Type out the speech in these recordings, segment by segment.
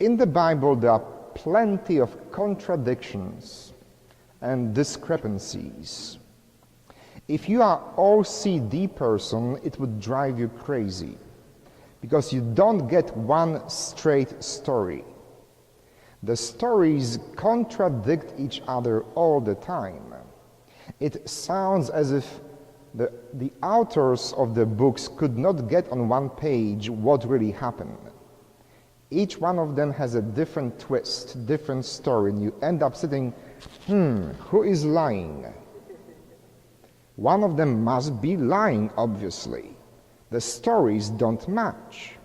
In the Bible, there are plenty of contradictions and discrepancies. If you are OCD person, it would drive you crazy because you don't get one straight story. The stories contradict each other all the time. It sounds as if the authors of the books could not get on one page what really happened. Each one of them has a different twist, different story, and you end up sitting, who is lying? One of them must be lying, obviously. The stories don't match.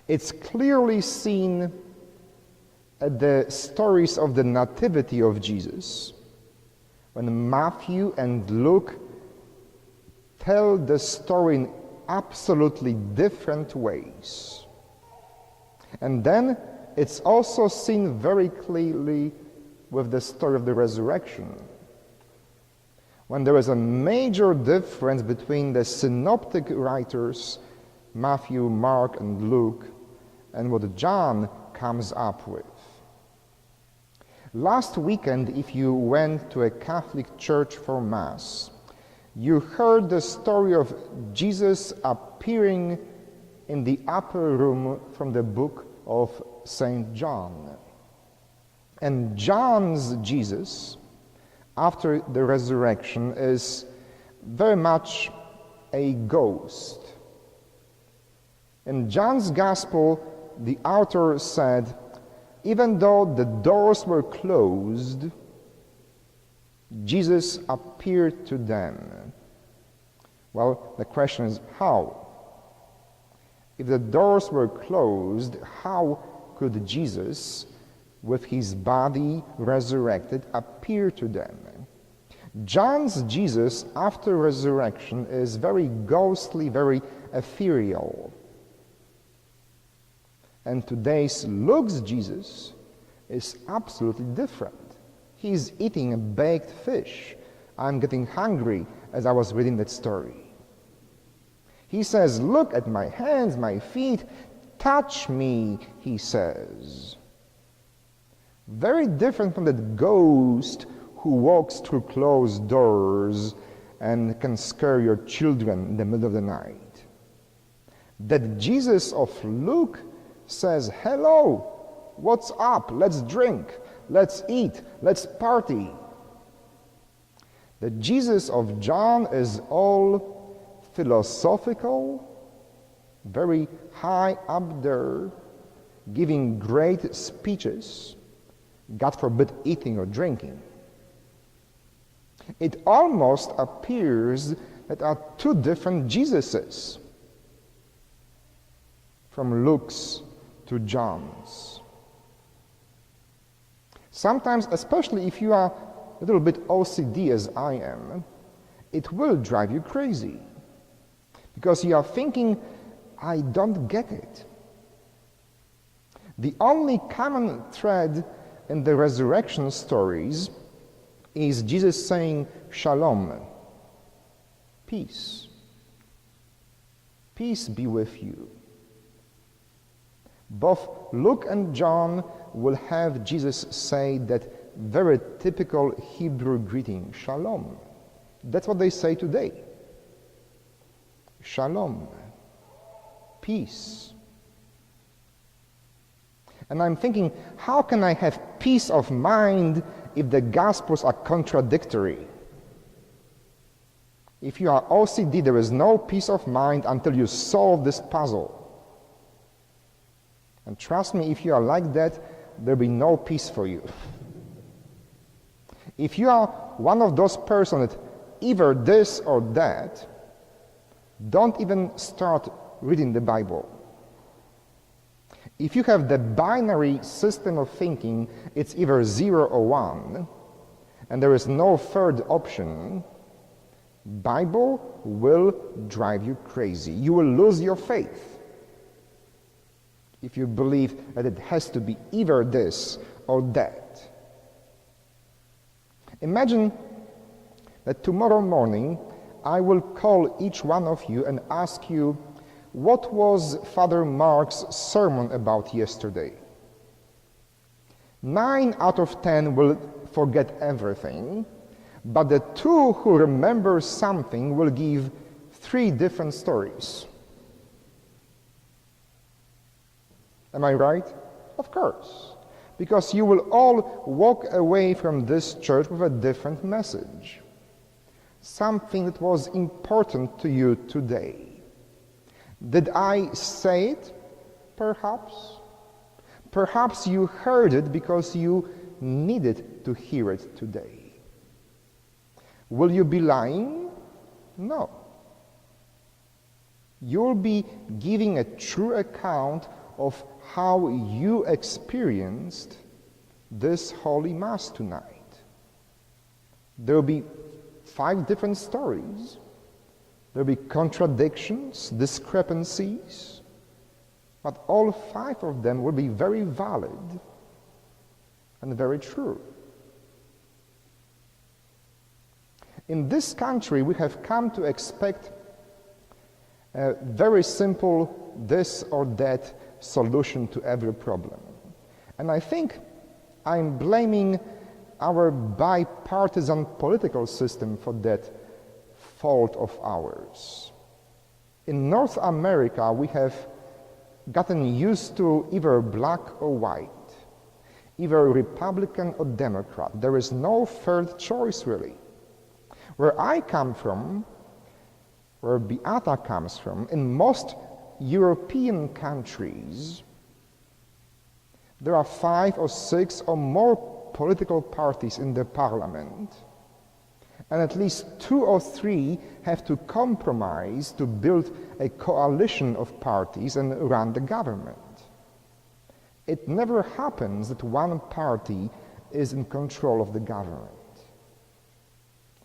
It's clearly seen at the stories of the nativity of Jesus, when Matthew and Luke tell the story in absolutely different ways. And then it's also seen very clearly with the story of the resurrection, when there is a major difference between the synoptic writers, Matthew, Mark, and Luke, and what John comes up with. Last weekend, if you went to a Catholic church for Mass, you heard the story of Jesus appearing in the upper room from the book of St. John. And John's Jesus, after the resurrection, is very much a ghost. In John's Gospel, the author said, even though the doors were closed, Jesus appeared to them. Well, the question is, how? If the doors were closed, how could Jesus, with his body resurrected, appear to them? John's Jesus, after resurrection, is very ghostly, very ethereal. And today's Luke's Jesus is absolutely different. He's eating a baked fish. I'm getting hungry as I was reading that story. He says, look at my hands, my feet, touch me, he says. Very different from that ghost who walks through closed doors and can scare your children in the middle of the night. That Jesus of Luke says, hello, what's up? Let's drink, let's eat, let's party. The Jesus of John is all philosophical, very high up there, giving great speeches, God forbid eating or drinking. It almost appears that there are two different Jesuses, from Luke's to John's. Sometimes, especially if you are a little bit OCD as I am, it will drive you crazy. Because you are thinking, I don't get it. The only common thread in the resurrection stories is Jesus saying, Shalom, peace. Peace be with you. Both Luke and John will have Jesus say that very typical Hebrew greeting, Shalom. That's what they say today. Shalom, peace. And I'm thinking, how can I have peace of mind if the Gospels are contradictory? If you are OCD, there is no peace of mind until you solve this puzzle. And trust me, if you are like that, there will be no peace for you. If you are one of those persons that either this or that, don't even start reading the Bible. If you have the binary system of thinking, it's either 0 or 1, and there is no third option, Bible will drive you crazy. You will lose your faith if you believe that it has to be either this or that. Imagine that tomorrow morning I will call each one of you and ask you, what was Father Mark's sermon about yesterday? 9 out of 10 will forget everything, but the 2 who remember something will give 3 different stories. Am I right? Of course. Because you will all walk away from this church with a different message. Something that was important to you today. Did I say it? Perhaps. Perhaps you heard it because you needed to hear it today. Will you be lying? No. You'll be giving a true account of how you experienced this Holy Mass tonight. There will be 5 different stories. There will be contradictions, discrepancies, but all 5 of them will be very valid and very true. In this country, we have come to expect a very simple this or that solution to every problem. And I think I'm blaming our bipartisan political system for that fault of ours. In North America, we have gotten used to either black or white, either Republican or Democrat. There is no third choice, really. Where I come from, where Beata comes from, in most European countries, there are 5 or 6 or more political parties in the parliament, and at least 2 or 3 have to compromise to build a coalition of parties and run the government. It never happens that one party is in control of the government.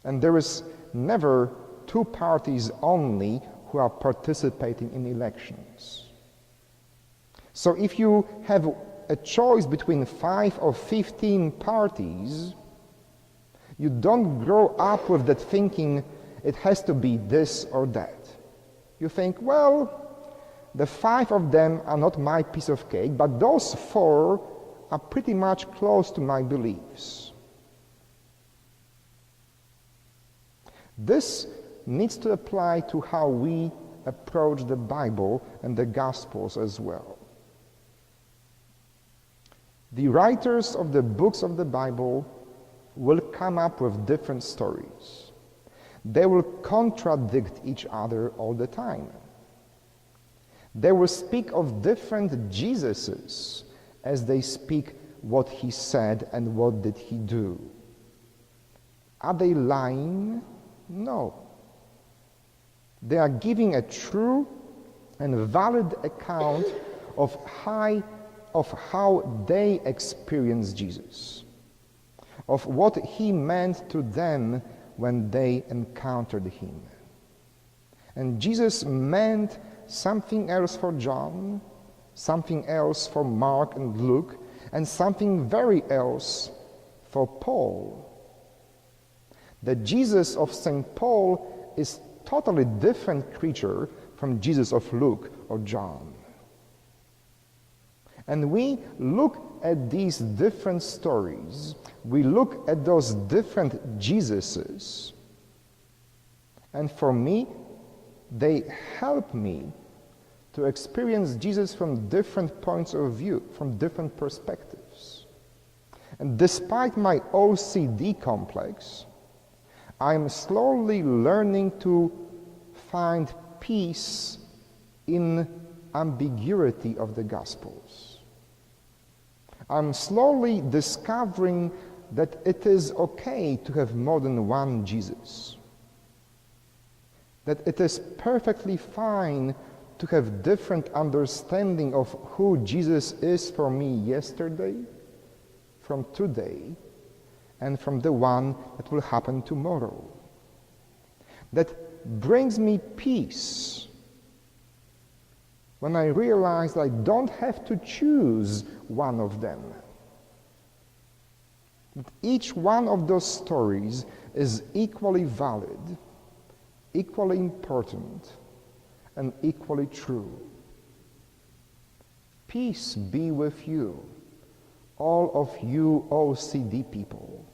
And there is never 2 parties only who are participating in elections. So if you have a choice between 5 or 15 parties, you don't grow up with that thinking it has to be this or that. You think, well, the 5 of them are not my piece of cake, but those 4 are pretty much close to my beliefs. This needs to apply to how we approach the Bible and the Gospels as well. The writers of the books of the Bible will come up with different stories. They will contradict each other all the time. They will speak of different Jesuses as they speak what he said and what did he do. Are they lying? No. They are giving a true and valid account of how they experienced Jesus, of what he meant to them when they encountered him. And Jesus meant something else for John, something else for Mark and Luke, and something very else for Paul. The Jesus of St. Paul is totally different creature from Jesus of Luke or John. And we look at these different stories, we look at those different Jesuses, and for me, they help me to experience Jesus from different points of view, from different perspectives. And despite my OCD complex, I'm slowly learning to find peace in ambiguity of the Gospels. I'm slowly discovering that it is okay to have more than one Jesus. That it is perfectly fine to have different understanding of who Jesus is for me yesterday, from today, and from the one that will happen tomorrow. That brings me peace when I realize that I don't have to choose one of them. That each one of those stories is equally valid, equally important, and equally true. Peace be with you all of you OCD people,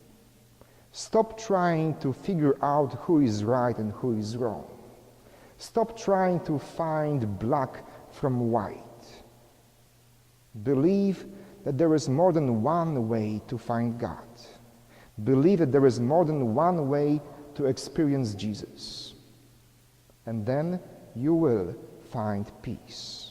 stop trying to figure out who is right and who is wrong. Stop trying to find black from white. Believe that there is more than one way to find God. Believe that there is more than one way to experience Jesus. And then you will find peace.